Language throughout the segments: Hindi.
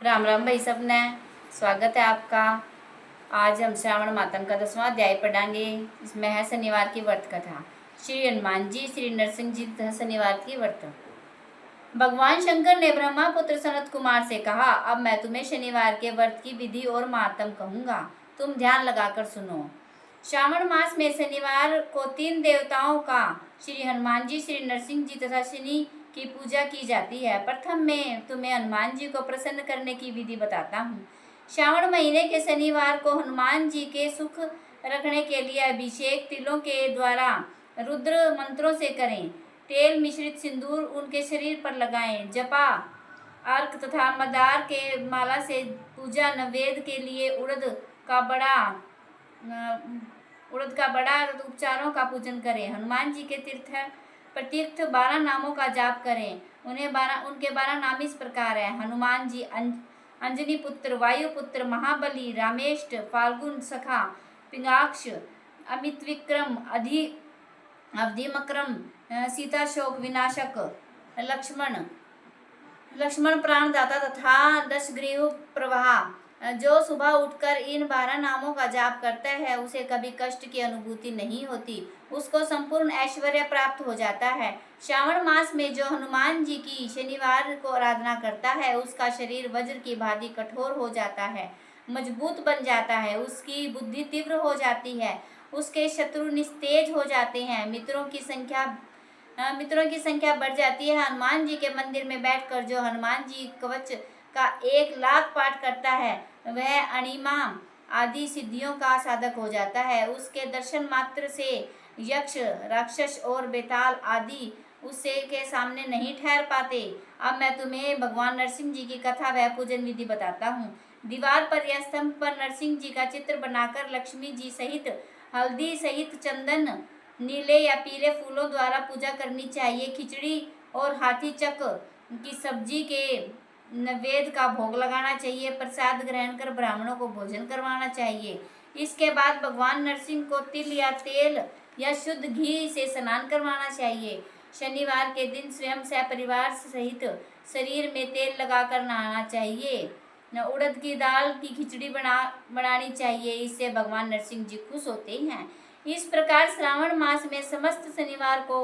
राम राम भाई सबने, स्वागत है आपका। आज हम श्रावण मातम का 10वां अध्याय पढ़ेंगे। इसमें है शनिवार की व्रत कथा। श्री हनुमान जी श्री नरसिंह जी तथा शनिवार की व्रत। भगवान शंकर ने ब्रह्मा पुत्र सनत कुमार से कहा, अब मैं तुम्हें शनिवार के व्रत की विधि और महात्म कहूँगा, तुम ध्यान लगाकर सुनो। श्रावण मास में शनिवार को 3 देवताओं का, श्री हनुमान जी श्री नरसिंह जी तथा शनि की पूजा की जाती है। प्रथम मैं तुम्हें हनुमान जी को प्रसन्न करने की विधि बताता हूँ। श्रावण महीने के शनिवार को हनुमान जी के सुख रखने के लिए अभिषेक तिलों के द्वारा रुद्र मंत्रों से करें। तेल मिश्रित सिंदूर उनके शरीर पर लगाएं। जपा अर्क तथा मदार के माला से पूजा। नवेद के लिए उड़द का बड़ा उपचारों का पूजन करें। हनुमान जी के प्रतीर्थ 12 नामों का जाप करें। उनके 12 नाम इस प्रकार है: हनुमान जी, अंजनी पुत्र, वायु पुत्र, महाबली, रामेष्ट, फाल्गुन सखा, पिंगाक्ष, अमित विक्रम, अवधिमक्रम, सीता शोक विनाशक, लक्ष्मण प्राणदाता तथा दशग्रीव प्रवाह। जो सुबह उठकर इन 12 नामों का जाप करता है उसे कभी कष्ट की अनुभूति नहीं होती, उसको संपूर्ण ऐश्वर्य प्राप्त हो जाता है। श्रावण मास में जो हनुमान जी की शनिवार को आराधना करता है उसका शरीर वज्र की भांति कठोर हो जाता है, मजबूत बन जाता है, उसकी बुद्धि तीव्र हो जाती है, उसके शत्रु निस्तेज हो जाते हैं, मित्रों की संख्या बढ़ जाती है। हनुमान जी के मंदिर में बैठकर जो हनुमान जी कवच का 1 लाख पाठ करता है वह अणिमा आदि सिद्धियों का साधक हो जाता है। उसके दर्शन मात्र से यक्ष, राक्षस और बेताल आदि उससे के सामने नहीं ठहर पाते। अब मैं तुम्हें भगवान नरसिंह जी की कथा व पूजन विधि बताता हूँ। दीवार पर या स्तंभ पर नरसिंह जी का चित्र बनाकर लक्ष्मी जी सहित हल्दी सहित चंदन, नीले या पीले फूलों द्वारा पूजा करनी चाहिए। खिचड़ी और हाथी चक की सब्जी के नैवेद्य का भोग लगाना चाहिए। प्रसाद ग्रहण कर ब्राह्मणों को भोजन करवाना चाहिए। इसके बाद भगवान नरसिंह को तिल या तेल या शुद्ध घी से स्नान करवाना चाहिए। शनिवार के दिन स्वयं सपरिवार सहित शरीर में तेल लगाकर नहाना चाहिए। उड़द की दाल की खिचड़ी बनानी चाहिए, इससे भगवान नरसिंह जी खुश होते हैं। इस प्रकार श्रावण मास में समस्त शनिवार को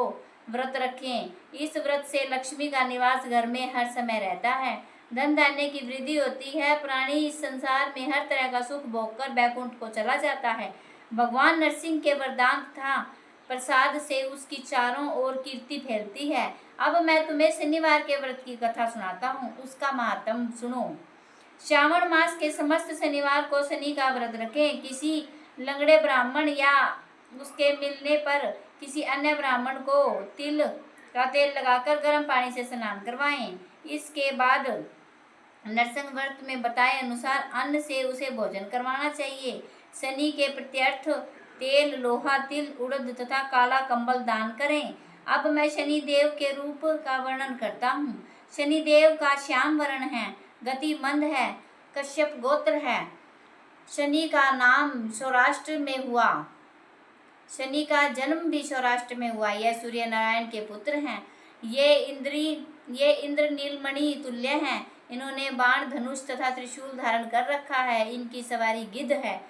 व्रत रखें। इस व्रत से लक्ष्मी का निवास घर में हर समय रहता है, धन धान्य की वृद्धि होती है, प्राणी इस संसार में हर तरह का सुख भोगकर बैकुंठ को चला जाता है। भगवान नरसिंह के वरदान तथा प्रसाद से उसकी चारों ओर कीर्ति फैलती है। अब मैं तुम्हें शनिवार के व्रत की कथा सुनाता हूँ, उसका महात्म सुनो। श्रावण मास के समस्त शनिवार को शनि का व्रत रखें। किसी लंगड़े ब्राह्मण या उसके मिलने पर किसी अन्य ब्राह्मण को तिल का तेल लगाकर गर्म पानी से स्नान करवाएं। इसके बाद नरसिंह व्रत में बताए अनुसार अन्न से उसे भोजन करवाना चाहिए। शनि के प्रत्यर्थ तेल, लोहा, तिल, उड़द तथा काला कंबल दान करें। अब मैं शनि देव के रूप का वर्णन करता हूँ। शनि देव का श्याम वर्ण है, गति मंद है, कश्यप गोत्र है। शनि का नाम सौराष्ट्र में हुआ। शनि का जन्म भी सौराष्ट्र में हुआ। यह सूर्य नारायण के पुत्र हैं। ये इंद्र नीलमणि तुल्य हैं। इन्होंने बाण, धनुष तथा त्रिशूल धारण कर रखा है। इनकी सवारी गिद्ध है।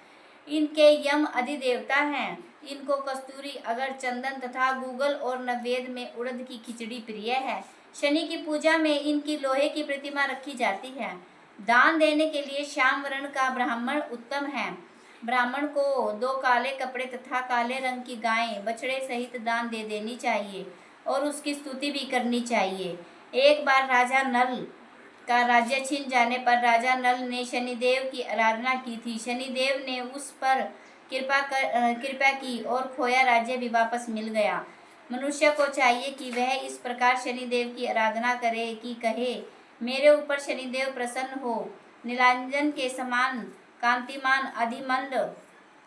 इनके यम अधिदेवता हैं। इनको कस्तूरी, अगर, चंदन तथा गूगल और नैवेद्य में उड़द की खिचड़ी प्रिय है। शनि की पूजा में इनकी लोहे की प्रतिमा रखी जाती है। दान देने के लिए श्याम वर्ण का ब्राह्मण उत्तम है। ब्राह्मण को 2 काले कपड़े तथा काले रंग की गाय बछड़े सहित दान दे देनी चाहिए और उसकी स्तुति भी करनी चाहिए। एक बार राजा नल का राज्य छिन जाने पर राजा नल ने शनिदेव की आराधना की थी। शनिदेव ने उस पर कृपा की और खोया राज्य भी वापस मिल गया। मनुष्य को चाहिए कि वह इस प्रकार शनिदेव की आराधना करे कि कहे, मेरे ऊपर शनिदेव प्रसन्न हो। नीलांजन के समान कांतिमान अधिमंद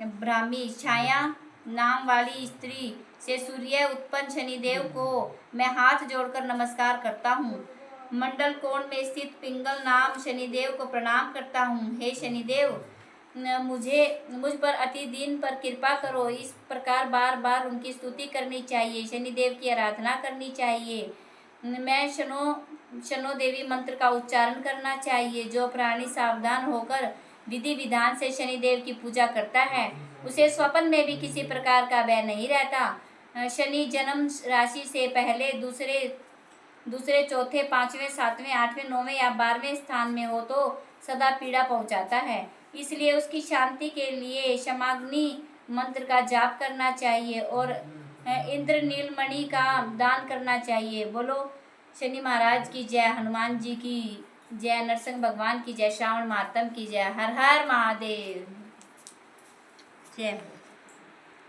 ब्राह्मी छाया नाम वाली स्त्री से सूर्य उत्पन्न शनिदेव को मैं हाथ जोड़कर नमस्कार करता हूँ। मंडल कोण में स्थित पिंगल नाम शनिदेव को प्रणाम करता हूँ। हे शनिदेव, मुझ पर अति दिन पर कृपा करो। इस प्रकार बार बार उनकी स्तुति करनी चाहिए, शनिदेव की आराधना करनी चाहिए। मैं शनो देवी मंत्र का उच्चारण करना चाहिए। जो प्राणी सावधान होकर विधि विधान से शनिदेव की पूजा करता है उसे स्वप्न में भी किसी प्रकार का भय नहीं रहता। शनि जन्म राशि से पहले दूसरे चौथे पांचवें सातवें आठवें नौवें या 12वें स्थान में हो तो सदा पीड़ा पहुंचाता है। इसलिए उसकी शांति के लिए क्षमाग्नि मंत्र का जाप करना चाहिए और इंद्र नीलमणि का दान करना चाहिए। बोलो शनि महाराज की जय, हनुमान जी की जय, नरसिंह भगवान की जय, श्रावण मातम की जय। हर हर महादेव। जय।